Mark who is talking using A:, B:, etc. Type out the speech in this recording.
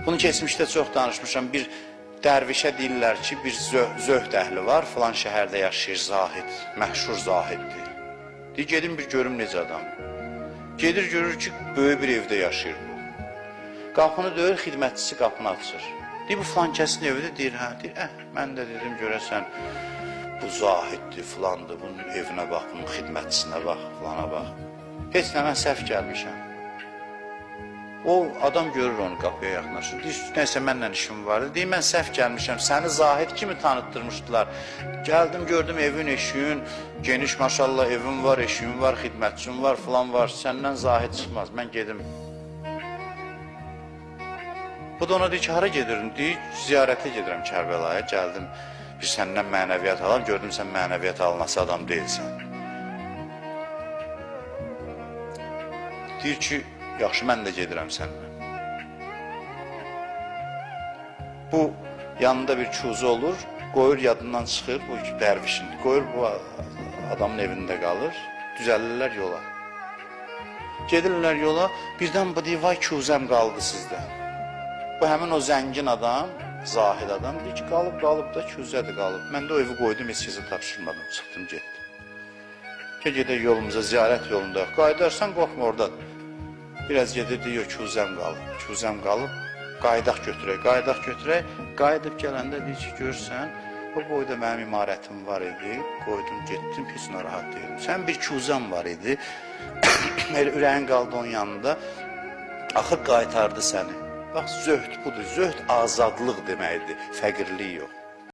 A: Bunu keçmişdə çox danışmışam. Bir dərvişə deyirlər ki, bir zöhd əhli var, filan şəhərdə yaşayır, zahid, məşhur zahiddir. Deyir, gedim bir görüm necə adam. Gedir, görür ki, böyük bir evdə yaşayır bu. Qapını döyür, xidmətçisi qapını açır. Deyir, bu filan kəsin evidir, deyir, hə, deyir, mən də dedim, görəsən, bu zahiddir, filandır, bunun evinə bax, bunun xidmətçisinə bax, filana bax. Heç nə, mən səhv gəlmişəm. O adam görür onu, qapıya yaxınlaşır. Deyir, nəysə, mənlə işim var. Deyir, mən səhv gəlmişəm, səni zahid kimi tanıtdırmışdılar. Gəldim, gördüm evin, eşiyin, geniş maşallah evin var, eşiyin var, xidmətçin var, filan var. Səndən zahid çıxmaz, mən gedim. Bu da ona deyir ki, hara gedirim? Deyir, ziyarətə gedirəm Kərbəlaya, gəldim. Bir səndən mənəviyyat alam, gördüm sən mənəviyyat alınası adam deyilsən. Deyir ki, yaxşı, mən də gedirəm səndən. Bu, yanında bir kuzu olur, qoyur yadından çıxır, bu dərvişin, qoyur bu adamın evində qalır, düzəlirlər yola. Gedirlər yola, birdən bu deyir, vay kuzəm qaldı sizdə. Bu həmin o zəngin adam, zahid adam, deyir ki, qalıb da kuzədir qalıb. Mən də o evi qoydum, heç kəsə tapşırmadım, çıxdım, getdim. Gedək yolumuza, ziyarət yolunda yox, qaydarsan, qorxma oradadır. Biraz gedir, deyir, kuzəm qalıb, qaydaq götürək, qayıdıb gələndə deyir ki, görsən, o boyda mənim imarətim var idi, qoydum, getdim, heç narahat deyildim. Sən bir kuzəm var idi, ürəyin qaldı onun yanında, axır qaytardı səni. Bax, zöhd budur, zöhd azadlıq deməkdir, fəqirlik yox.